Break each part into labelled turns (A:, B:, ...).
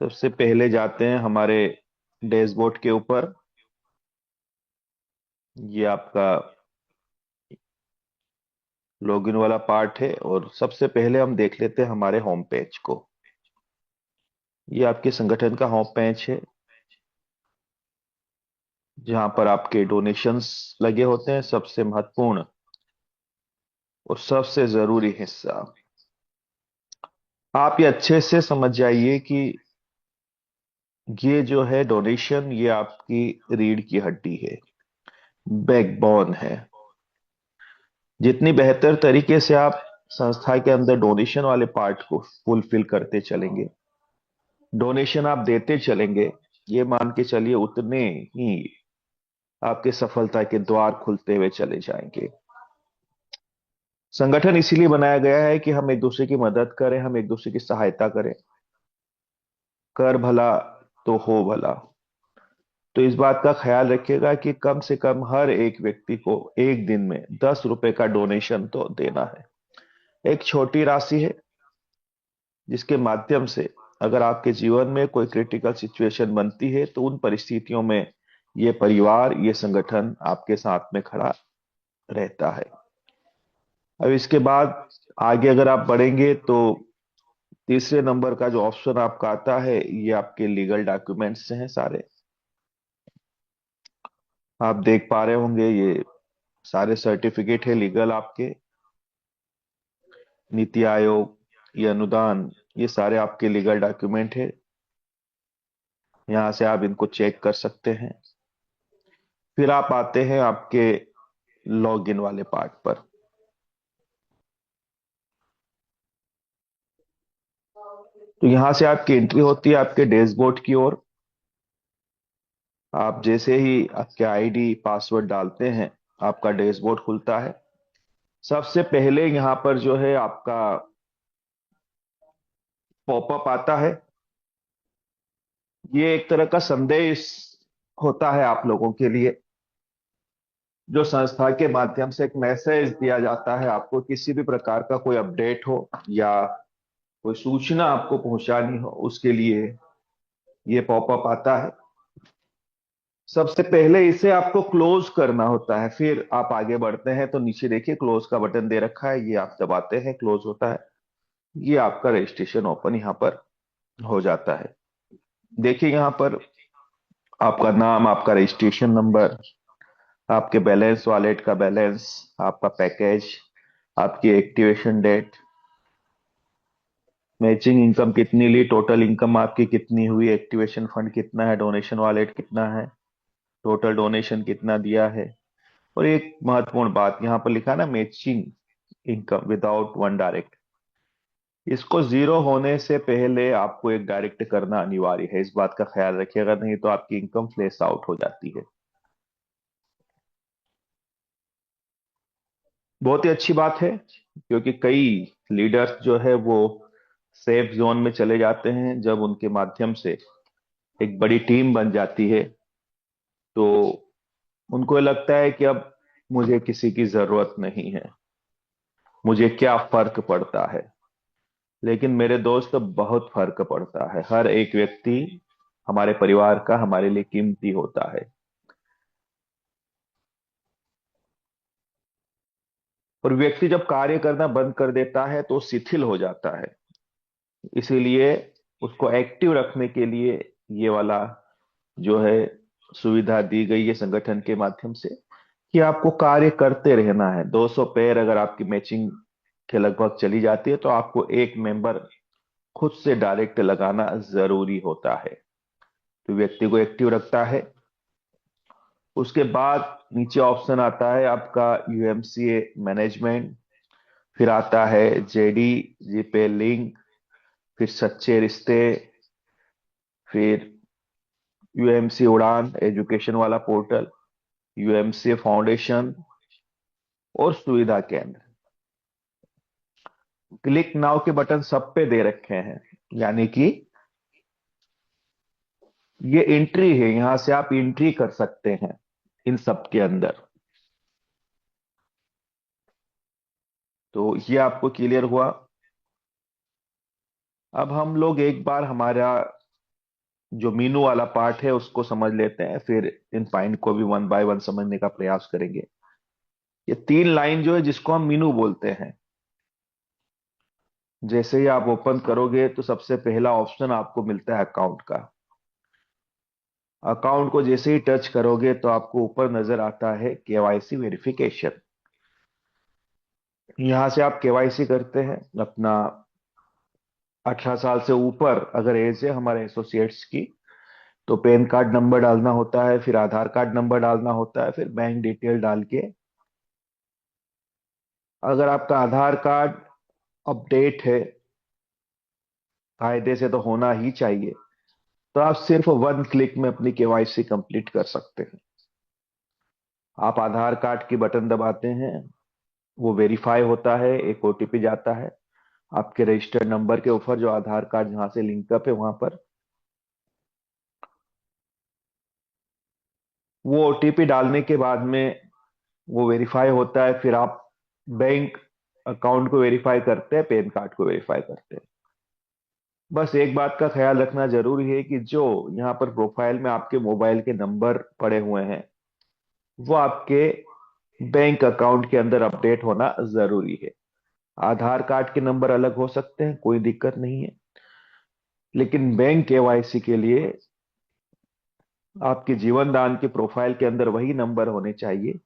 A: सबसे पहले जाते हैं हमारे डैशबोर्ड के ऊपर। ये आपका लॉगिन वाला पार्ट है और सबसे पहले हम देख लेते हैं हमारे होम पेज को। ये आपके संगठन का होम पेज है, जहां पर आपके डोनेशंस लगे होते हैं। सबसे महत्वपूर्ण और सबसे जरूरी हिस्सा, आप ये अच्छे से समझ जाइए कि ये जो है डोनेशन, ये आपकी रीढ़ की हड्डी है, बैकबोन है। जितनी बेहतर तरीके से आप संस्था के अंदर डोनेशन वाले पार्ट को फुलफिल करते चलेंगे, डोनेशन आप देते चलेंगे, ये मान के चलिए उतने ही आपके सफलता के द्वार खुलते हुए चले जाएंगे। संगठन इसीलिए बनाया गया है कि हम एक दूसरे की मदद करें, हम एक दूसरे की सहायता करें। कर भला तो हो भला। तो इस बात का ख्याल रखिएगा कि कम से कम हर एक व्यक्ति को एक दिन में 10 रुपए का डोनेशन तो देना है। एक छोटी राशि है, जिसके माध्यम से अगर आपके जीवन में कोई क्रिटिकल सिचुएशन बनती है तो उन परिस्थितियों में ये परिवार, ये संगठन आपके साथ में खड़ा रहता है। अब इसके बाद आगे अगर आप बढ़ेंगे तो तीसरे नंबर का जो ऑप्शन आपका आता है, ये आपके लीगल डॉक्यूमेंट्स हैं सारे। आप देख पा रहे होंगे ये सारे सर्टिफिकेट है लीगल आपके। नीति आयोग, ये अनुदान, ये सारे आपके लीगल डॉक्यूमेंट है। यहां से आप इनको चेक कर सकते हैं। फिर आप आते हैं आपके लॉगिन वाले पार्ट पर। तो यहां से आपकी एंट्री होती है आपके डैशबोर्ड की ओर। आप जैसे ही आपके आईडी पासवर्ड डालते हैं, आपका डैशबोर्ड खुलता है। सबसे पहले यहां पर जो है आपका पॉपअप आता है। ये एक तरह का संदेश होता है आप लोगों के लिए, जो संस्था के माध्यम से एक मैसेज दिया जाता है। आपको किसी भी प्रकार का कोई अपडेट हो या कोई सूचना आपको पहुंचानी हो, उसके लिए ये पॉपअप आता है। सबसे पहले इसे आपको क्लोज करना होता है, फिर आप आगे बढ़ते हैं तो नीचे देखिए क्लोज का बटन दे रखा है, ये आप दबाते हैं, क्लोज होता है। ये आपका रजिस्ट्रेशन ओपन यहाँ पर हो जाता है। देखिए यहाँ पर आपका नाम, आपका रजिस्ट्रेशन नंबर, आपके बैलेंस, वॉलेट का बैलेंस, आपका पैकेज, आपकी एक्टिवेशन डेट, मैचिंग इनकम कितनी ली, टोटल इनकम आपकी कितनी हुई, एक्टिवेशन फंड कितना है, डोनेशन वॉलेट कितना है, टोटल डोनेशन कितना दिया है। और एक महत्वपूर्ण बात यहाँ पर लिखा है ना, matching income without one direct. इसको जीरो होने से पहले आपको एक डायरेक्ट करना अनिवार्य है। इस बात का ख्याल रखिएगा, नहीं तो आपकी इनकम फ्लेश आउट हो जाती है। बहुत ही अच्छी बात है, क्योंकि कई लीडर्स जो है वो सेफ जोन में चले जाते हैं। जब उनके माध्यम से एक बड़ी टीम बन जाती है तो उनको लगता है कि अब मुझे किसी की जरूरत नहीं है, मुझे क्या फर्क पड़ता है। लेकिन मेरे दोस्त, बहुत फर्क पड़ता है। हर एक व्यक्ति हमारे परिवार का हमारे लिए कीमती होता है। और व्यक्ति जब कार्य करना बंद कर देता है तो शिथिल हो जाता है। इसीलिए उसको एक्टिव रखने के लिए ये वाला जो है सुविधा दी गई है संगठन के माध्यम से, कि आपको कार्य करते रहना है। 200 पैर अगर आपकी मैचिंग के लगभग चली जाती है तो आपको एक मेंबर खुद से डायरेक्ट लगाना जरूरी होता है। तो व्यक्ति को एक्टिव रखता है। उसके बाद नीचे ऑप्शन आता है आपका यूएमसीए मैनेजमेंट, फिर आता है जेडी, जीपे लिंक, फिर सच्चे रिश्ते, फिर यूएमसी उड़ान एजुकेशन वाला पोर्टल, यूएमसी फाउंडेशन और सुविधा केंद्र। क्लिक नाउ के बटन सब पे दे रखे हैं, यानी कि ये एंट्री है, यहां से आप एंट्री कर सकते हैं इन सब के अंदर। तो ये आपको क्लियर हुआ। अब हम लोग एक बार हमारा जो मीनू वाला पार्ट है उसको समझ लेते हैं, फिर इन पॉइंट को भी वन बाय वन समझने का प्रयास करेंगे। ये 3 लाइन जो है जिसको हम मीनू बोलते हैं, जैसे ही आप ओपन करोगे तो सबसे पहला ऑप्शन आपको मिलता है अकाउंट का। अकाउंट को जैसे ही टच करोगे तो आपको ऊपर नजर आता है केवाईसी वेरिफिकेशन। यहां से आप केवाईसी करते हैं अपना 18 साल से ऊपर अगर एज है हमारे एसोसिएट्स की, तो पैन कार्ड नंबर डालना होता है, फिर आधार कार्ड नंबर डालना होता है, फिर बैंक डिटेल डाल के, अगर आपका आधार कार्ड अपडेट है, कायदे से तो होना ही चाहिए, तो आप सिर्फ 1 क्लिक में अपनी केवाईसी कंप्लीट कर सकते हैं। आप आधार कार्ड की बटन दबाते हैं, वो वेरीफाई होता है, एक ओटीपी जाता है आपके रजिस्टर्ड नंबर के ऊपर जो आधार कार्ड जहां से लिंकअप है वहां पर। वो ओटीपी डालने के बाद में वो वेरीफाई होता है, फिर आप बैंक अकाउंट को वेरीफाई करते हैं, पैन कार्ड को वेरीफाई करते हैं। बस एक बात का ख्याल रखना जरूरी है कि जो यहाँ पर प्रोफाइल में आपके मोबाइल के नंबर पड़े हुए हैं वो आपके बैंक अकाउंट के अंदर अपडेट होना जरूरी है। आधार कार्ड के नंबर अलग हो सकते हैं, कोई दिक्कत नहीं है, लेकिन बैंक केवाईसी के लिए आपके जीवन दान के प्रोफाइल के अंदर वही नंबर होने चाहिए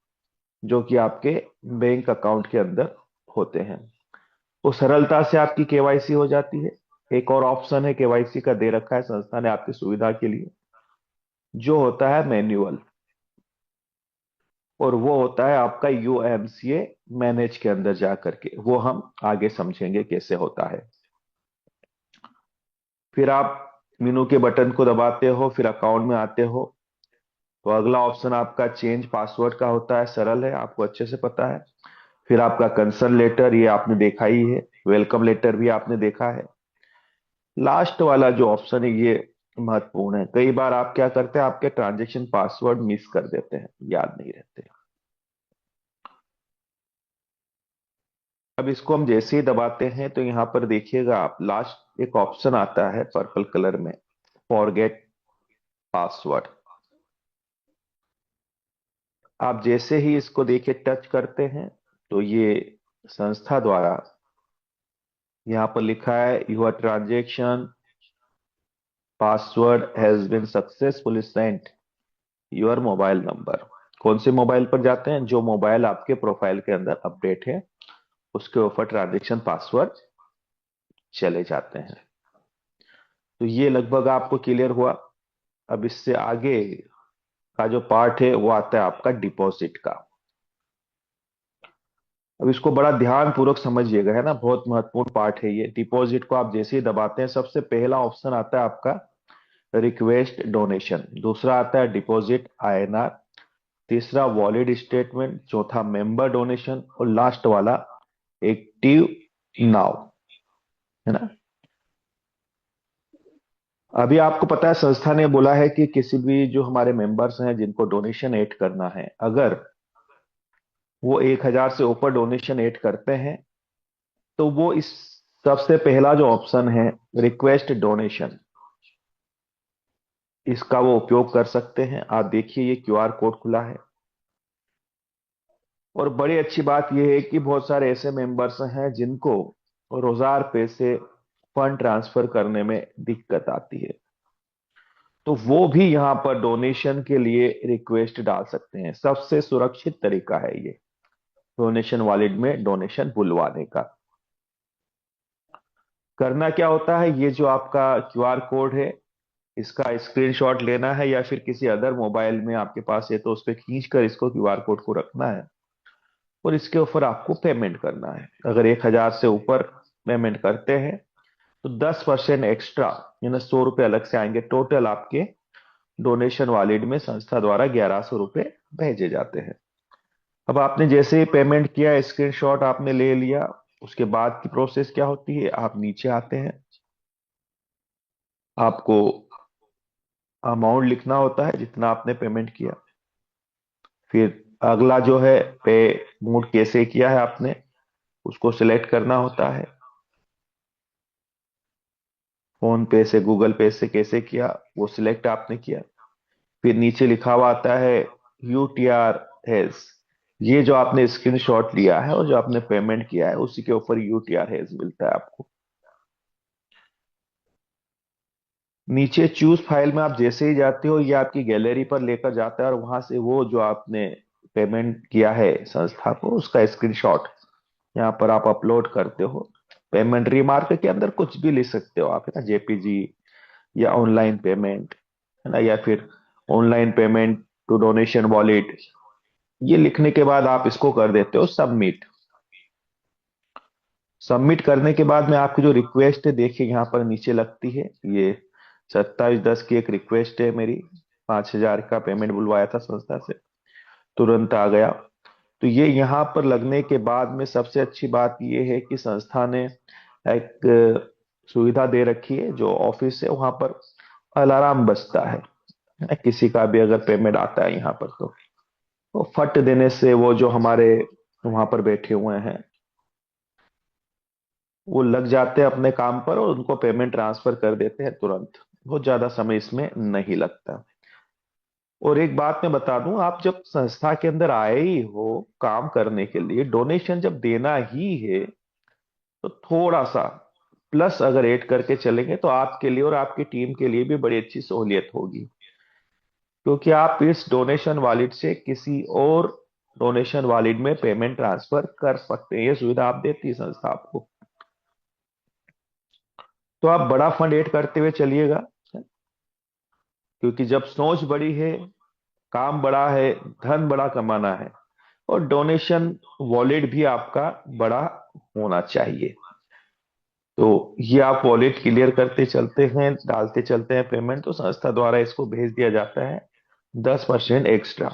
A: जो कि आपके बैंक अकाउंट के अंदर होते हैं। तो सरलता से आपकी केवाईसी हो जाती है। एक और ऑप्शन है केवाईसी का दे रखा है संस्था ने आपकी सुविधा के लिए, जो होता है मैन्युअल, और वो होता है आपका यूएमसीए मैनेज के अंदर जा करके, वो हम आगे समझेंगे कैसे होता है। फिर आप मीनू के बटन को दबाते हो, फिर अकाउंट में आते हो, तो अगला ऑप्शन आपका चेंज पासवर्ड का होता है, सरल है, आपको अच्छे से पता है। फिर आपका कंसर्न लेटर, ये आपने देखा ही है, वेलकम लेटर भी आपने देखा है। लास्ट वाला जो ऑप्शन है ये महत्वपूर्ण है। कई बार आप क्या करते हैं, आपके ट्रांजैक्शन पासवर्ड मिस कर देते हैं, याद नहीं रहते। अब इसको हम जैसे ही दबाते हैं तो यहाँ पर देखिएगा आप, लास्ट एक ऑप्शन आता है पर्पल कलर में, फॉरगेट पासवर्ड। आप जैसे ही इसको देखिए टच करते हैं तो ये संस्था द्वारा यहाँ पर लिखा है your transaction password has been successfully sent your mobile number. कौन से मोबाइल पर जाते हैं, जो मोबाइल आपके प्रोफाइल के अंदर अपडेट है उसके ऊपर ट्रांजेक्शन पासवर्ड चले जाते हैं। तो ये लगभग आपको क्लियर हुआ। अब इससे आगे का जो पार्ट है वो आता है आपका डिपॉजिट का। अब इसको बड़ा ध्यान पूर्वक समझिएगा, है ना, बहुत महत्वपूर्ण पार्ट है ये। डिपॉजिट को आप जैसे ही दबाते हैं सबसे पहला ऑप्शन आता है आपका रिक्वेस्ट डोनेशन, दूसरा आता है डिपॉजिट आईएनआर, तीसरा वॉलिड स्टेटमेंट, चौथा मेंबर डोनेशन, और लास्ट वाला एक्टिव नाउ, है ना। अभी आपको पता है संस्था ने बोला है कि किसी भी जो हमारे मेंबर्स हैं जिनको डोनेशन ऐड करना है, अगर वो 1,000 से ऊपर डोनेशन ऐड करते हैं तो वो इस सबसे पहला जो ऑप्शन है रिक्वेस्ट डोनेशन, इसका वो उपयोग कर सकते हैं। आप देखिए ये क्यूआर कोड खुला है, और बड़ी अच्छी बात यह है कि बहुत सारे ऐसे मेंबर्स हैं जिनको रोजार पैसे फंड ट्रांसफर करने में दिक्कत आती है, तो वो भी यहाँ पर डोनेशन के लिए रिक्वेस्ट डाल सकते हैं। सबसे सुरक्षित तरीका है ये डोनेशन वॉलेट में डोनेशन बुलवाने का। करना क्या होता है, ये जो आपका क्यूआर कोड है इसका स्क्रीनशॉट लेना है, या फिर किसी अदर मोबाइल में आपके पास है तो उस पर खींच कर इसको क्यूआर कोड को रखना है, और इसके ऊपर आपको पेमेंट करना है। अगर 1,000 से ऊपर पेमेंट करते हैं तो 10% एक्स्ट्रा, यानी 100 रुपये अलग से आएंगे। टोटल आपके डोनेशन वॉलेट में संस्था द्वारा 1,100 रुपये भेजे जाते हैं। अब आपने जैसे ही पेमेंट किया, स्क्रीनशॉट आपने ले लिया, उसके बाद की प्रोसेस क्या होती है, आप नीचे आते हैं, आपको अमाउंट लिखना होता है जितना आपने पेमेंट किया। फिर अगला जो है पे मोड कैसे किया है आपने, उसको सिलेक्ट करना होता है। फोन पे से, गूगल पे से कैसे किया, वो सिलेक्ट आपने किया। फिर नीचे लिखा हुआ आता है यूटीआर हैज। ये जो आपने स्क्रीनशॉट लिया है और जो आपने पेमेंट किया है, उसी के ऊपर यूटीआर हैज मिलता है आपको। नीचे चूज फाइल में आप जैसे ही जाते हो, ये आपकी गैलरी पर लेकर जाता है, और वहां से वो जो आपने पेमेंट किया है संस्था को, उसका स्क्रीनशॉट यहाँ पर आप अपलोड करते हो। पेमेंट रिमार्क के अंदर कुछ भी लिख सकते हो आप, है ना, जेपीजी या ऑनलाइन पेमेंट, है ना, या फिर online payment to donation wallet. ये लिखने के बाद आप इसको कर देते हो सबमिट। सबमिट करने के बाद में आपकी जो रिक्वेस्ट है, देखिए यहाँ पर नीचे लगती है, ये 27/10 की एक रिक्वेस्ट है मेरी। 5,000 का पेमेंट बुलवाया था संस्था से, तुरंत आ गया। तो ये यहाँ पर लगने के बाद में सबसे अच्छी बात ये है कि संस्था ने एक सुविधा दे रखी है, जो ऑफिस है वहां पर अलार्म बजता है। किसी का भी अगर पेमेंट आता है यहाँ पर, तो फट देने से वो जो हमारे वहां पर बैठे हुए हैं, वो लग जाते हैं अपने काम पर और उनको पेमेंट ट्रांसफर कर देते हैं तुरंत। बहुत ज्यादा समय इसमें नहीं लगता। और एक बात मैं बता दूं, आप जब संस्था के अंदर आए ही हो काम करने के लिए, डोनेशन जब देना ही है, तो थोड़ा सा प्लस अगर ऐड करके चलेंगे तो आपके लिए और आपकी टीम के लिए भी बड़ी अच्छी सहूलियत होगी। क्योंकि आप इस डोनेशन वॉलेट से किसी और डोनेशन वॉलेट में पेमेंट ट्रांसफर कर सकते हैं। ये सुविधा आप देती है संस्था आपको। तो आप बड़ा फंड ऐड करते हुए चलिएगा, क्योंकि जब सोच बड़ी है, काम बड़ा है, धन बड़ा कमाना है, और डोनेशन वॉलेट भी आपका बड़ा होना चाहिए। तो ये आप वॉलेट क्लियर करते चलते हैं, डालते चलते हैं पेमेंट, तो संस्था द्वारा इसको भेज दिया जाता है 10% एक्स्ट्रा।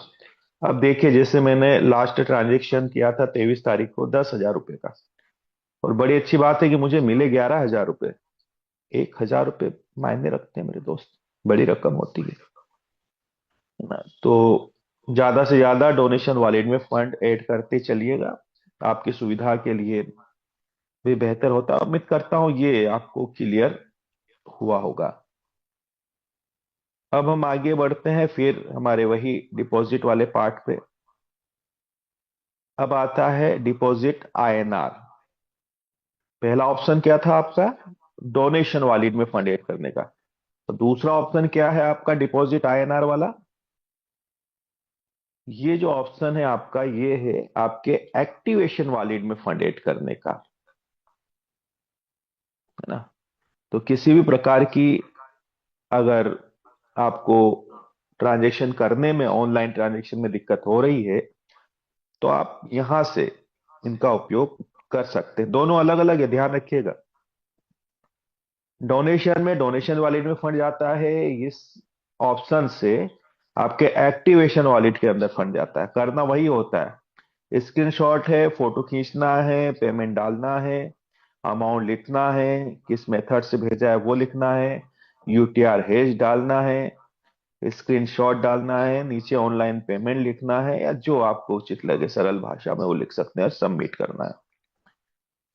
A: अब देखिए, जैसे मैंने लास्ट ट्रांजेक्शन किया था 23 तारीख को, 10,000 रुपए का। और बड़ी अच्छी बात है कि मुझे मिले 11,000 रुपए। 1,000 रुपए मायने रखते हैं मेरे दोस्त, बड़ी रकम होती है ना। तो ज्यादा से ज्यादा डोनेशन वॉलेट में फंड ऐड करते चलिएगा, आपकी सुविधा के लिए भी बेहतर होता है। उम्मीद करता हूँ ये आपको क्लियर हुआ होगा। अब हम आगे बढ़ते हैं फिर हमारे वही डिपॉजिट वाले पार्ट पे। अब आता है डिपॉजिट आईएनआर। पहला ऑप्शन क्या था आपका, डोनेशन वॉलेट में फंड ऐड करने का। तो दूसरा ऑप्शन क्या है आपका, डिपॉजिट आईएनआर वाला। ये जो ऑप्शन है आपका, ये है आपके एक्टिवेशन वॉलेट में फंड ऐड करने का, है ना। तो किसी भी प्रकार की अगर आपको ट्रांजेक्शन करने में, ऑनलाइन ट्रांजेक्शन में दिक्कत हो रही है, तो आप यहां से इनका उपयोग कर सकते हैं। दोनों अलग अलग है, ध्यान रखिएगा। डोनेशन में डोनेशन वॉलेट में फंड जाता है, इस ऑप्शन से आपके एक्टिवेशन वॉलेट के अंदर फंड जाता है। करना वही होता है, स्क्रीनशॉट है, फोटो खींचना है, पेमेंट डालना है, अमाउंट लिखना है, किस मेथड से भेजा है वो लिखना है, यूटीआर हेज डालना है, स्क्रीनशॉट डालना है, नीचे ऑनलाइन पेमेंट लिखना है, या जो आपको उचित लगे सरल भाषा में वो लिख सकते हैं, और सबमिट करना है।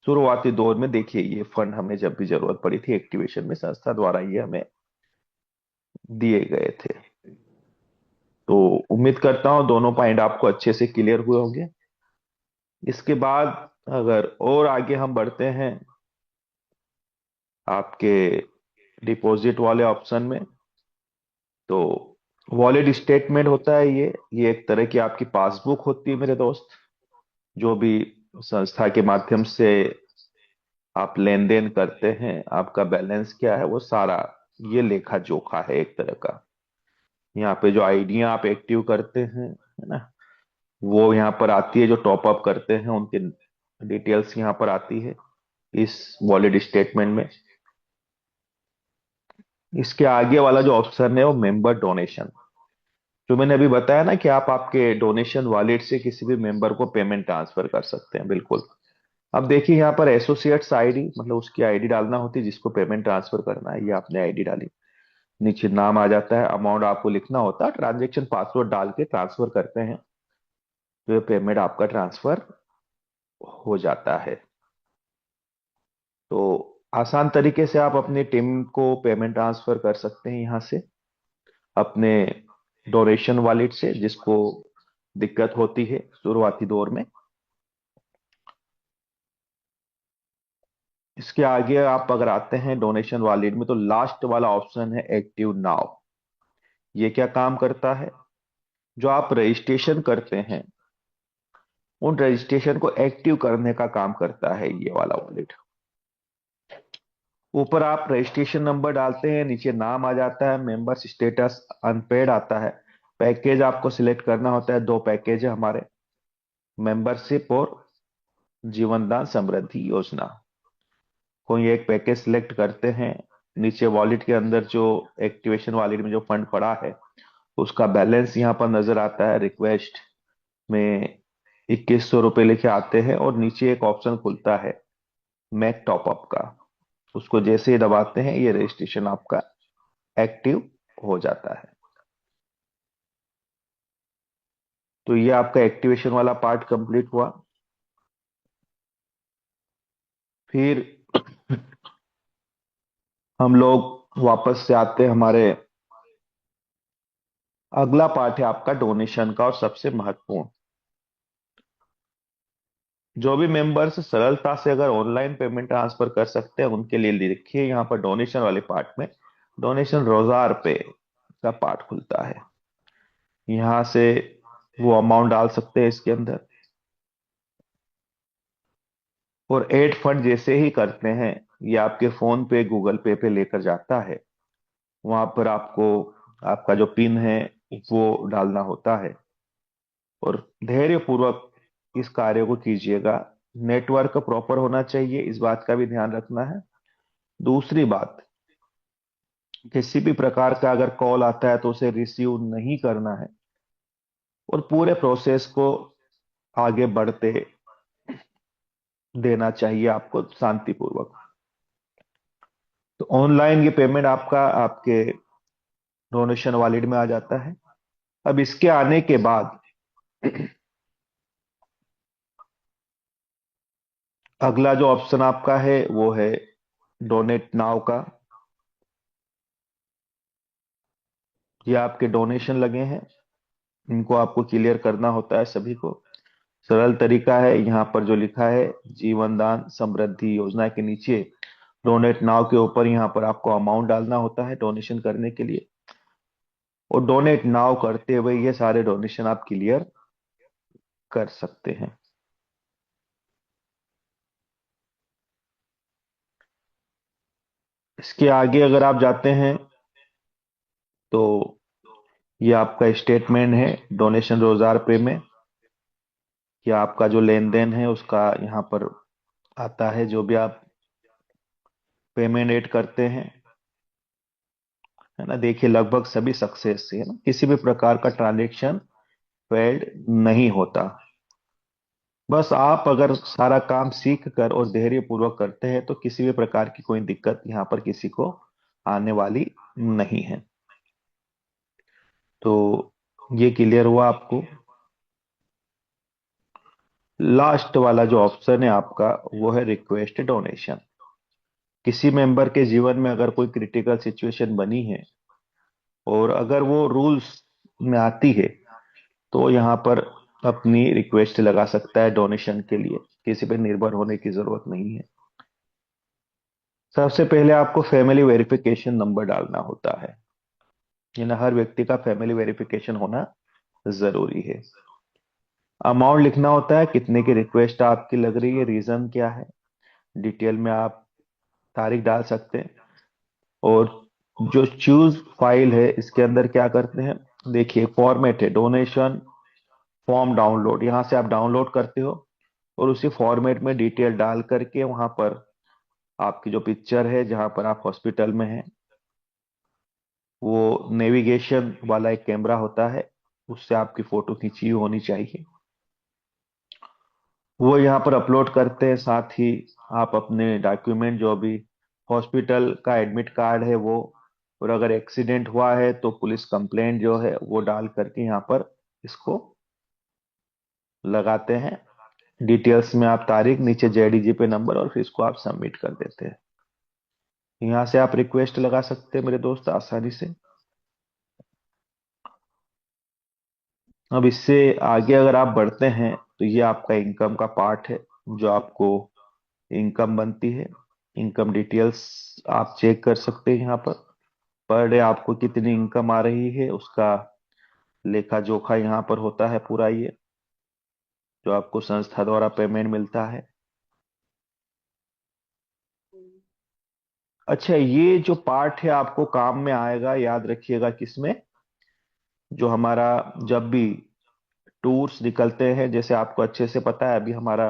A: शुरुआती दौर में देखिए, ये फंड हमें जब भी जरूरत पड़ी थी एक्टिवेशन में, संस्था द्वारा ये हमें दिए गए थे। तो उम्मीद करता हूँ दोनों पॉइंट आपको अच्छे से क्लियर हुए होंगे। इसके बाद अगर और आगे हम बढ़ते हैं आपके डिपॉजिट वाले ऑप्शन में, तो वॉलेट स्टेटमेंट होता है ये एक तरह की आपकी पासबुक होती है मेरे दोस्त। जो भी संस्था के माध्यम से आप लेन देन करते हैं, आपका बैलेंस क्या है, वो सारा ये लेखा जोखा है एक तरह का। यहाँ पे जो आईडियां आप एक्टिव करते हैं, है ना, वो यहाँ पर आती है। जो टॉप अप करते हैं उनके डिटेल्स यहाँ पर आती है इस वॉलेट स्टेटमेंट में। इसके आगे वाला जो ऑप्शन है वो मेंबर डोनेशन, जो मैंने अभी बताया ना कि आप आपके डोनेशन वॉलेट से किसी भी मेंबर को पेमेंट ट्रांसफर कर सकते हैं, बिल्कुल। अब देखिए यहाँ पर एसोसिएट्स आईडी, मतलब उसकी आईडी डालना होती है जिसको पेमेंट ट्रांसफर करना है। ये आपने आईडी डाली, नीचे नाम आ जाता है, अमाउंट आपको लिखना होता है, ट्रांजेक्शन पासवर्ड डाल के ट्रांसफर करते हैं, तो ये पेमेंट आपका ट्रांसफर हो जाता है। तो आसान तरीके से आप अपनी टीम को पेमेंट ट्रांसफर कर सकते हैं यहाँ से, अपने डोनेशन वॉलेट से, जिसको दिक्कत होती है शुरुआती दौर में। इसके आगे आप अगर आते हैं डोनेशन वॉलेट में, तो लास्ट वाला ऑप्शन है एक्टिव नाउ। ये क्या काम करता है? जो आप रजिस्ट्रेशन करते हैं, उन रजिस्ट्रेशन को एक्टिव करने का काम करता है ये वाला वॉलेट। ऊपर आप रजिस्ट्रेशन नंबर डालते हैं, नीचे नाम आ जाता है, मेंबर्स स्टेटस अनपेड आता है। पैकेज आपको सिलेक्ट करना होता है, दो पैकेज है हमारे, मेंबरशिप और जीवन दान समृद्धि योजना। कोई एक पैकेज सिलेक्ट करते हैं। नीचे वॉलेट के अंदर जो एक्टिवेशन वॉलेट में जो फंड पड़ा है, उसका बैलेंस यहाँ पर नजर आता है। रिक्वेस्ट में 2100 रुपये लिखे आते हैं, और नीचे एक ऑप्शन खुलता है मैक टॉपअप का। उसको जैसे ही दबाते हैं, ये रजिस्ट्रेशन आपका एक्टिव हो जाता है। तो ये आपका एक्टिवेशन वाला पार्ट कंप्लीट हुआ। फिर हम लोग वापस से आते हैं हमारे, अगला पार्ट है आपका डोनेशन का, और सबसे महत्वपूर्ण। जो भी मेंबर्स सरलता से अगर ऑनलाइन पेमेंट ट्रांसफर कर सकते हैं, उनके लिए लिखिए यहाँ पर डोनेशन वाले पार्ट में, डोनेशन रोजार पे का पार्ट खुलता है। यहाँ से वो अमाउंट डाल सकते हैं इसके अंदर, और एड फंड जैसे ही करते हैं, ये आपके फोन पे गूगल पे लेकर जाता है। वहां पर आपको आपका जो पिन है वो डालना होता है, और धैर्य पूर्वक इस कार्य को कीजिएगा। नेटवर्क प्रॉपर होना चाहिए, इस बात का भी ध्यान रखना है। दूसरी बात, किसी भी प्रकार का अगर कॉल आता है तो उसे रिसीव नहीं करना है, और पूरे प्रोसेस को आगे बढ़ते देना चाहिए आपको शांतिपूर्वक। तो ऑनलाइन ये पेमेंट आपका आपके डोनेशन वॉलेट में आ जाता है। अब इसके आने के बाद अगला जो ऑप्शन आपका है वो है डोनेट नाउ का। ये आपके डोनेशन लगे हैं, इनको आपको क्लियर करना होता है सभी को। सरल तरीका है, यहाँ पर जो लिखा है जीवन दान समृद्धि योजना के नीचे डोनेट नाउ के ऊपर यहाँ पर आपको अमाउंट डालना होता है डोनेशन करने के लिए, और डोनेट नाउ करते हुए ये सारे डोनेशन आप क्लियर कर सकते हैं। इसके आगे अगर आप जाते हैं, तो ये आपका स्टेटमेंट है डोनेशन रोजार पे में। ये आपका जो लेन देन है उसका यहाँ पर आता है, जो भी आप पेमेंट ऐड करते हैं, है ना। देखिए लगभग सभी सक्सेस है ना, किसी भी प्रकार का ट्रांजेक्शन फेल्ड नहीं होता। बस आप अगर सारा काम सीख कर और धैर्य पूर्वक करते हैं, तो किसी भी प्रकार की कोई दिक्कत यहाँ पर किसी को आने वाली नहीं है। तो ये क्लियर हुआ आपको। लास्ट वाला जो ऑप्शन है आपका, वो है रिक्वेस्ट डोनेशन। किसी मेंबर के जीवन में अगर कोई क्रिटिकल सिचुएशन बनी है, और अगर वो रूल्स में आती है, तो यहाँ पर अपनी रिक्वेस्ट लगा सकता है डोनेशन के लिए। किसी पे निर्भर होने की जरूरत नहीं है। सबसे पहले आपको फैमिली वेरिफिकेशन नंबर डालना होता है, यानी हर व्यक्ति का फैमिली वेरिफिकेशन होना जरूरी है। अमाउंट लिखना होता है, कितने की रिक्वेस्ट आपकी लग रही है, रीजन क्या है, डिटेल में आप तारीख डाल सकते हैं। और जो चूज फाइल है, इसके अंदर क्या करते हैं, देखिए फॉर्मेट है डोनेशन फॉर्म डाउनलोड, यहाँ से आप डाउनलोड करते हो, और उसी फॉर्मेट में डिटेल डाल करके वहां पर आपकी जो पिक्चर है जहां पर आप हॉस्पिटल में हैं, वो नेविगेशन वाला एक कैमरा होता है, उससे आपकी फोटो खींची हुई होनी चाहिए। वो यहाँ पर अपलोड करते हैं। साथ ही आप अपने डॉक्यूमेंट, जो भी हॉस्पिटल का एडमिट कार्ड है वो, और अगर एक्सीडेंट हुआ है तो पुलिस कंप्लेंट जो है वो डाल करके यहाँ पर इसको लगाते हैं। डिटेल्स में आप तारीख, नीचे जेडीजी पे नंबर, और फिर इसको आप सबमिट कर देते हैं। यहाँ से आप रिक्वेस्ट लगा सकते हैं मेरे दोस्त आसानी से। अब इससे आगे अगर आप बढ़ते हैं तो ये आपका इनकम का पार्ट है, जो आपको इनकम बनती है। इनकम डिटेल्स आप चेक कर सकते हैं यहाँ पर डे आपको कितनी इनकम आ रही है उसका लेखा जोखा यहाँ पर होता है पूरा, ये जो आपको संस्था द्वारा पेमेंट मिलता है। अच्छा, ये जो पार्ट है आपको काम में आएगा, याद रखिएगा किसमें, जो हमारा जब भी टूर्स निकलते हैं, जैसे आपको अच्छे से पता है अभी हमारा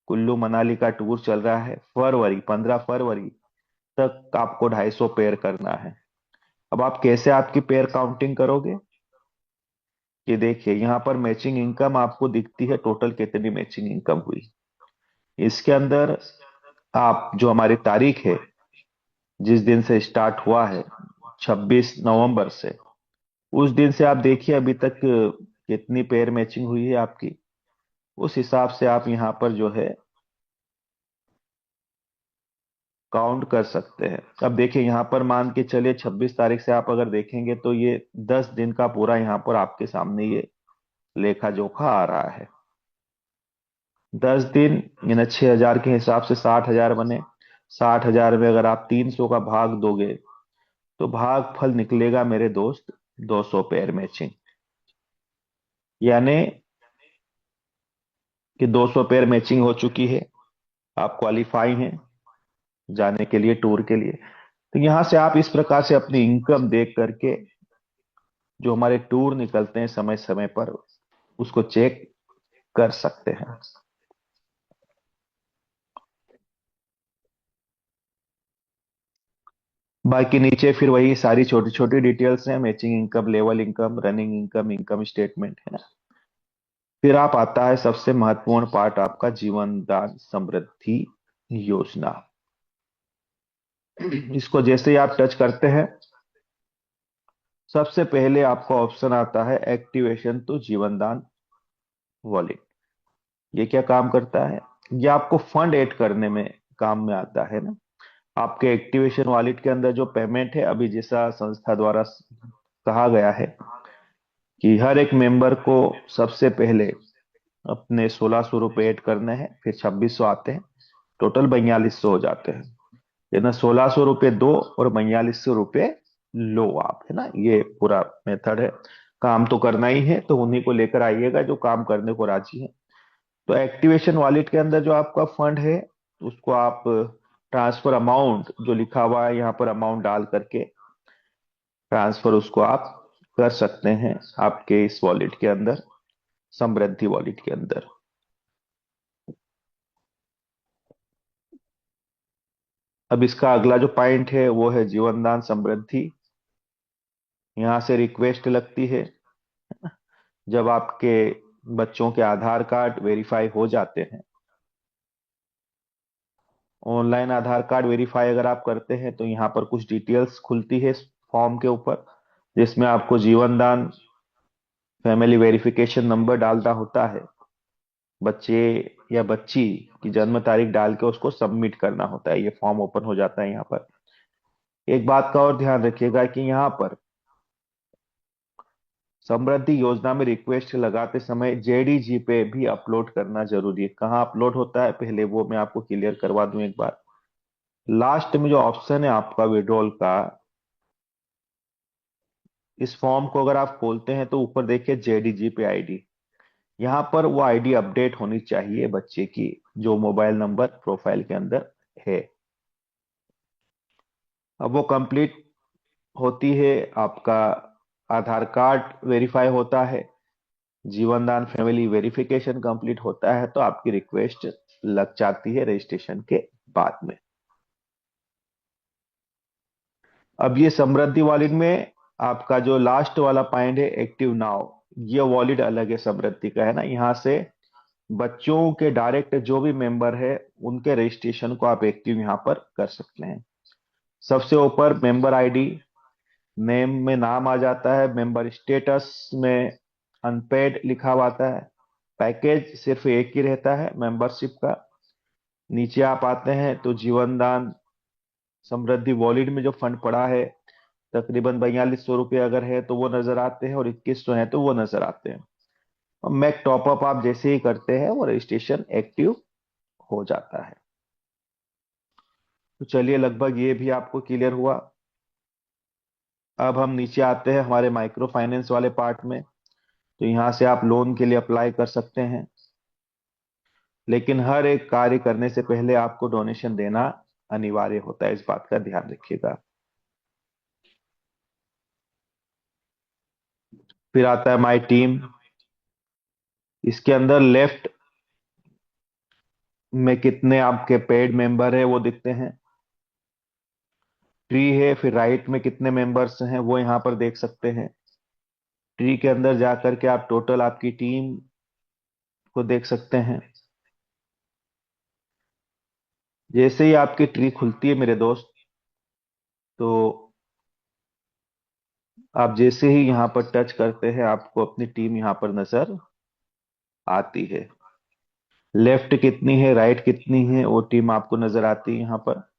A: कुल्लू मनाली का टूर चल रहा है, फरवरी 15 फरवरी तक आपको 250 पेयर करना है। अब आप कैसे आपकी पेयर काउंटिंग करोगे, ये देखिए यहाँ पर मैचिंग इनकम आपको दिखती है, टोटल कितनी मैचिंग इनकम हुई। इसके अंदर आप जो हमारी तारीख है, जिस दिन से स्टार्ट हुआ है 26 नवंबर से, उस दिन से आप देखिए अभी तक कितनी पेयर मैचिंग हुई है आपकी। उस हिसाब से आप यहाँ पर जो है काउंट कर सकते हैं। अब देखिए यहाँ पर मान के चलिए 26 तारीख से आप अगर देखेंगे तो ये 10 दिन का पूरा यहाँ पर आपके सामने ये लेखा जोखा आ रहा है। 10 दिन यानी 6,000 के हिसाब से 60,000 बने। 60,000 में अगर आप 300 का भाग दोगे तो भाग फल निकलेगा मेरे दोस्त 200 पेयर मैचिंग, यानी कि 200 पेयर मैचिंग हो चुकी है। आप क्वालिफाई हैं जाने के लिए टूर के लिए। तो यहां से आप इस प्रकार से अपनी इनकम देख करके जो हमारे टूर निकलते हैं समय समय पर उसको चेक कर सकते हैं। बाकी नीचे फिर वही सारी छोटी छोटी डिटेल्स हैं, matching income, level income, running income, income statement है ना। फिर आप आता है सबसे महत्वपूर्ण पार्ट आपका जीवन दान समृद्धि योजना। इसको जैसे ही आप टच करते हैं सबसे पहले आपका ऑप्शन आता है एक्टिवेशन टू जीवन दान वॉलेट। ये क्या काम करता है, ये आपको फंड ऐड करने में काम में आता है ना। आपके एक्टिवेशन वॉलेट के अंदर जो पेमेंट है, अभी जैसा संस्था द्वारा कहा गया है कि हर एक मेंबर को सबसे पहले अपने 1,600 रुपये ऐड करने हैं, फिर 2,600 आते हैं, टोटल 4,200 हो जाते हैं। ये ना 1,600 रुपये दो और 4,200 रुपये लो आप, है ना। ये पूरा मेथड है। काम तो करना ही है तो उन्हीं को लेकर आइएगा जो काम करने को राजी है। तो एक्टिवेशन वॉलेट के अंदर जो आपका फंड है उसको आप ट्रांसफर अमाउंट जो लिखा हुआ है यहाँ पर अमाउंट डाल करके ट्रांसफर उसको आप कर सकते हैं आपके इस वॉलेट के अंदर, समृद्धि वॉलेट के अंदर। अब इसका अगला जो पॉइंट है वो है जीवन दान समृद्धि। यहाँ से रिक्वेस्ट लगती है जब आपके बच्चों के आधार कार्ड वेरीफाई हो जाते हैं। ऑनलाइन आधार कार्ड वेरीफाई अगर आप करते हैं तो यहाँ पर कुछ डिटेल्स खुलती है फॉर्म के ऊपर, जिसमें आपको जीवन दान फैमिली वेरिफिकेशन नंबर डालना होता है, बच्चे या बच्ची की जन्म तारीख डाल के उसको सबमिट करना होता है। ये फॉर्म ओपन हो जाता है यहाँ पर। एक बात का और ध्यान रखिएगा कि यहाँ पर समृद्धि योजना में रिक्वेस्ट लगाते समय जेडीजी पे भी अपलोड करना जरूरी है। कहाँ अपलोड होता है पहले वो मैं आपको क्लियर करवा दूं एक बार। लास्ट में जो ऑप्शन है आपका विड्रॉल का, इस फॉर्म को अगर आप खोलते हैं तो ऊपर देखिए जेडीजी पे आईडी, यहाँ पर वो आईडी अपडेट होनी चाहिए बच्चे की, जो मोबाइल नंबर प्रोफाइल के अंदर है। अब वो कंप्लीट होती है, आपका आधार कार्ड वेरीफाई होता है, जीवन दान फैमिली वेरिफिकेशन कंप्लीट होता है, तो आपकी रिक्वेस्ट लग जाती है रजिस्ट्रेशन के बाद में। अब ये समृद्धि वॉलेट में आपका जो लास्ट वाला पॉइंट है एक्टिव नाउ, ये वॉलेट अलग है समृद्धि का, है ना। यहाँ से बच्चों के डायरेक्ट जो भी मेंबर है उनके रजिस्ट्रेशन को आप एक्टिव यहाँ पर कर सकते हैं। सबसे ऊपर मेंबर आईडी, नेम में नाम आ जाता है, मेंबर स्टेटस में अनपेड लिखा हुआ आता है, पैकेज सिर्फ एक ही रहता है मेंबरशिप का। नीचे आप आते हैं तो जीवन दान समृद्धि वॉलेट में जो फंड पड़ा है तकरीबन 4200 रुपये अगर है तो वो नजर आते हैं, और 2100 है तो वो नजर आते हैं। और मैक टॉपअप आप जैसे ही करते हैं वो रजिस्ट्रेशन एक्टिव हो जाता है। तो चलिए, लगभग ये भी आपको क्लियर हुआ। अब हम नीचे आते हैं हमारे माइक्रो फाइनेंस वाले पार्ट में। तो यहाँ से आप लोन के लिए अप्लाई कर सकते हैं, लेकिन हर एक कार्य करने से पहले आपको डोनेशन देना अनिवार्य होता है, इस बात का ध्यान रखिएगा। फिर आता है माई टीम। इसके अंदर लेफ्ट में कितने आपके पेड मेंबर है वो दिखते हैं। ट्री है, फिर राइट में कितने मेंबर्स हैं वो यहाँ पर देख सकते हैं। ट्री के अंदर जाकर के आप टोटल आपकी टीम को देख सकते हैं। जैसे ही आपकी ट्री खुलती है मेरे दोस्त, तो आप जैसे ही यहाँ पर टच करते हैं आपको अपनी टीम यहाँ पर नजर आती है। लेफ्ट कितनी है, राइट कितनी है, वो टीम आपको नजर आती है यहाँ पर।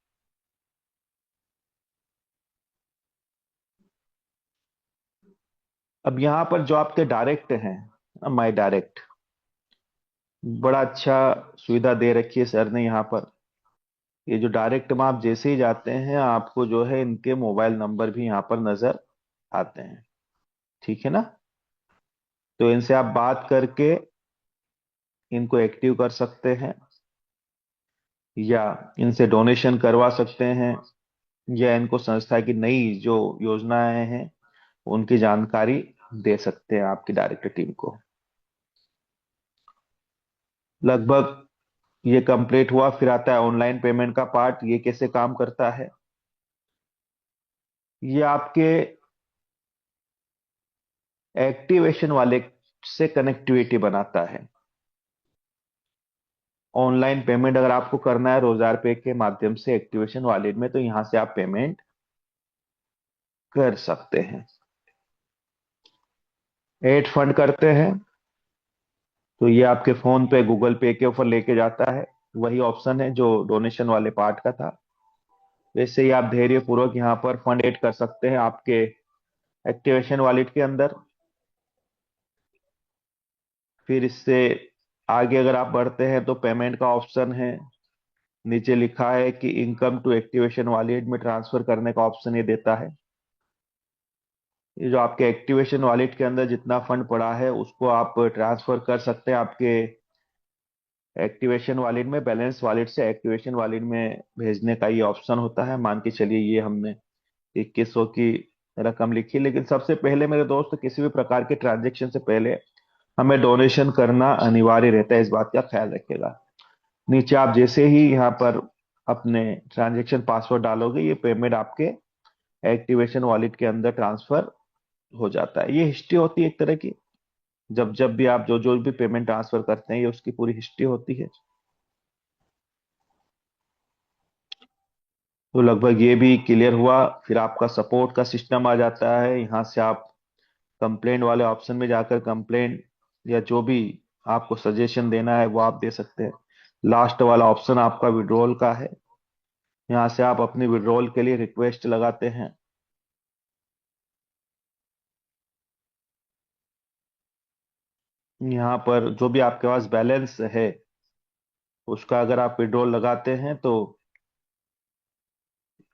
A: अब यहाँ पर जो आपके डायरेक्ट हैं, माई डायरेक्ट, बड़ा अच्छा सुविधा दे रखी है सर ने यहाँ पर। ये जो डायरेक्ट में आप जैसे ही जाते हैं आपको जो है इनके मोबाइल नंबर भी यहाँ पर नजर आते हैं। ठीक है ना? तो इनसे आप बात करके इनको एक्टिव कर सकते हैं, या इनसे डोनेशन करवा सकते हैं, या इनको संस्था की नई जो योजनाएं हैं उनकी जानकारी दे सकते हैं आपकी डायरेक्टर टीम को। लगभग ये कंप्लीट हुआ। फिर आता है ऑनलाइन पेमेंट का पार्ट। ये कैसे काम करता है? ये आपके एक्टिवेशन वाले से कनेक्टिविटी बनाता है। ऑनलाइन पेमेंट अगर आपको करना है रोजगार पे के माध्यम से एक्टिवेशन वॉलेट में, तो यहां से आप पेमेंट कर सकते हैं। एड फंड करते हैं तो ये आपके फोन पे गूगल पे के ऊपर लेके जाता है। वही ऑप्शन है जो डोनेशन वाले पार्ट का था। वैसे ही आप धैर्य पूर्वक यहाँ पर फंड ऐड कर सकते हैं आपके एक्टिवेशन वॉलेट के अंदर। फिर इससे आगे अगर आप बढ़ते हैं तो पेमेंट का ऑप्शन है। नीचे लिखा है कि इनकम टू एक्टिवेशन वॉलेट में ट्रांसफर करने का ऑप्शन ये देता है। ये जो आपके एक्टिवेशन वॉलेट के अंदर जितना फंड पड़ा है उसको आप ट्रांसफर कर सकते हैं आपके एक्टिवेशन वॉलेट में। बैलेंस वॉलेट से एक्टिवेशन वॉलेट में भेजने का ये ऑप्शन होता है। मान के चलिए ये हमने 2100 की रकम लिखी, लेकिन सबसे पहले मेरे दोस्त किसी भी प्रकार के ट्रांजेक्शन से पहले हमें डोनेशन करना अनिवार्य रहता है, इस बात का ख्याल रखिएगा। नीचे आप जैसे ही यहाँ पर अपने ट्रांजेक्शन पासवर्ड डालोगे ये पेमेंट आपके एक्टिवेशन वॉलेट के अंदर ट्रांसफर हो जाता है। ये हिस्ट्री होती है एक तरह की। जब जब भी आप जो जो भी पेमेंट ट्रांसफर करते हैं ये उसकी पूरी हिस्ट्री होती है। तो लगभग ये भी क्लियर हुआ। फिर आपका सपोर्ट का सिस्टम आ जाता है। यहाँ से आप कंप्लेंट वाले ऑप्शन में जाकर कंप्लेंट या जो भी आपको सजेशन देना है वो आप दे सकते हैं। लास्ट वाला ऑप्शन आपका विड्रॉल का है। यहाँ से आप अपनी विड्रॉल के लिए रिक्वेस्ट लगाते हैं। यहाँ पर जो भी आपके पास बैलेंस है उसका अगर आप विड्रॉल लगाते हैं तो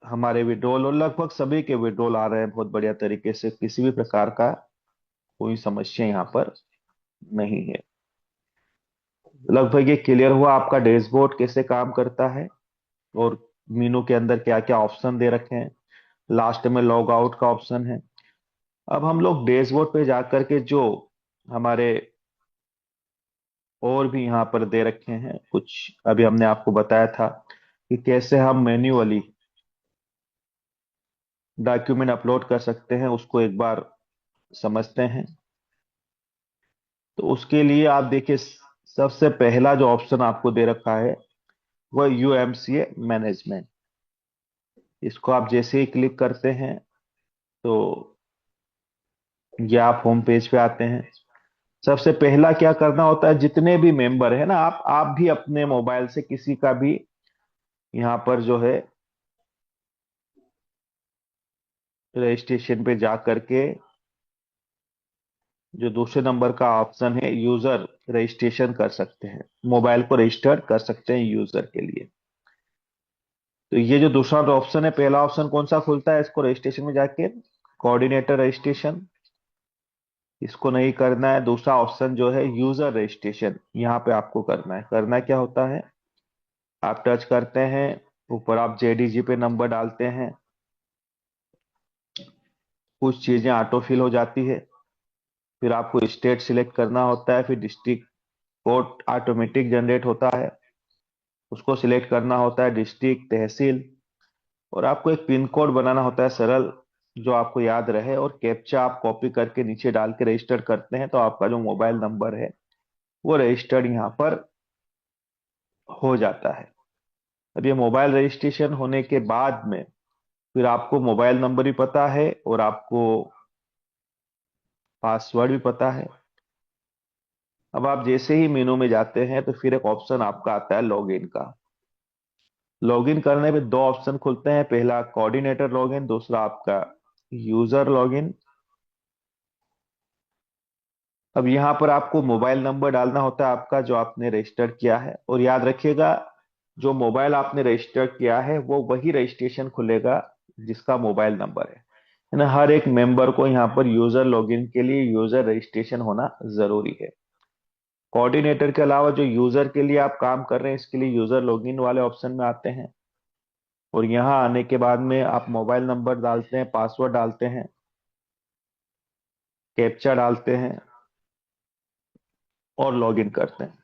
A: हमारे विड्रॉल, और लगभग सभी के विड्रॉल आ रहे हैं बहुत बढ़िया तरीके से। किसी भी प्रकार का कोई समस्या यहाँ पर नहीं है। लगभग ये क्लियर हुआ आपका डैशबोर्ड कैसे काम करता है और मीनू के अंदर क्या क्या ऑप्शन दे रखे हैं। लास्ट में लॉग आउट का ऑप्शन है। अब हम लोग डैशबोर्ड पे जाकर के जो हमारे और भी यहाँ पर दे रखे हैं कुछ, अभी हमने आपको बताया था कि कैसे हम मैन्युअली डॉक्यूमेंट अपलोड कर सकते हैं, उसको एक बार समझते हैं। तो उसके लिए आप देखिए सबसे पहला जो ऑप्शन आपको दे रखा है वह यूएमसीए मैनेजमेंट। इसको आप जैसे ही क्लिक करते हैं तो ये आप होम पेज पे आते हैं। सबसे पहला क्या करना होता है, जितने भी मेंबर है ना, आप भी अपने मोबाइल से किसी का भी यहाँ पर जो है रजिस्ट्रेशन पे जा करके जो दूसरे नंबर का ऑप्शन है यूजर रजिस्ट्रेशन कर सकते हैं, मोबाइल को रजिस्टर कर सकते हैं यूजर के लिए। तो ये जो दूसरा ऑप्शन है, पहला ऑप्शन कौन सा खुलता है इसको रजिस्ट्रेशन में जाके, कोऑर्डिनेटर रजिस्ट्रेशन, इसको नहीं करना है। दूसरा ऑप्शन जो है यूजर रजिस्ट्रेशन, यहाँ पे आपको करना है। करना क्या होता है, आप टच करते हैं, ऊपर आप जेडीजी पे नंबर डालते हैं, कुछ चीजें ऑटो फिल हो जाती है, फिर आपको स्टेट सिलेक्ट करना होता है, फिर डिस्ट्रिक्ट कोड ऑटोमेटिक जनरेट होता है, उसको सिलेक्ट करना होता है, डिस्ट्रिक्ट, तहसील, और आपको एक पिन कोड बनाना होता है सरल, जो आपको याद रहे, और कैप्चा आप कॉपी करके नीचे डाल के रजिस्टर करते हैं तो आपका जो मोबाइल नंबर है वो रजिस्टर्ड यहाँ पर हो जाता है। अब ये मोबाइल रजिस्ट्रेशन होने के बाद में फिर आपको मोबाइल नंबर भी पता है और आपको पासवर्ड भी पता है। अब आप जैसे ही मेनू में जाते हैं तो फिर एक ऑप्शन आपका आता है लॉगिन का। लॉगिन करने पे दो ऑप्शन खुलते हैं, पहला कोऑर्डिनेटर लॉगिन, दूसरा आपका यूजर लॉगिन। अब यहाँ पर आपको मोबाइल नंबर डालना होता है आपका जो आपने रजिस्टर किया है, और याद रखिएगा जो मोबाइल आपने रजिस्टर किया है वो वही रजिस्ट्रेशन खुलेगा जिसका मोबाइल नंबर है ना। हर एक मेंबर को यहाँ पर यूजर लॉगिन के लिए यूजर रजिस्ट्रेशन होना जरूरी है। कोऑर्डिनेटर के अलावा जो यूजर के लिए आप काम कर रहे हैं इसके लिए यूजर लॉगिन वाले ऑप्शन में आते हैं, और यहाँ आने के बाद में आप मोबाइल नंबर डालते हैं, पासवर्ड डालते हैं, कैप्चा डालते हैं और लॉगिन करते हैं।